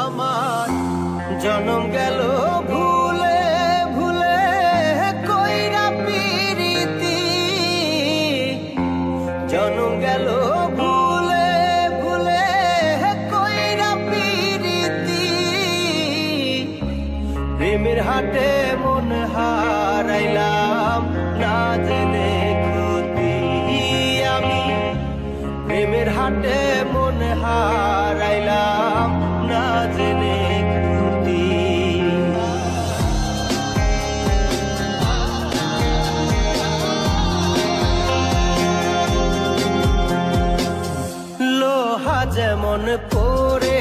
আমার জনম গেল ভুলে ভুলে কইরা পিরিতি, জনম গেল ভুলে ভুলে কইরা পিরিতি। প্রেমের হাটে মন হারাইলাম না জেনে ক্ষতি আমি, প্রেমের হাটে মন হারাইলাম না জেনে ক্ষতি। লোহা যেমন পরে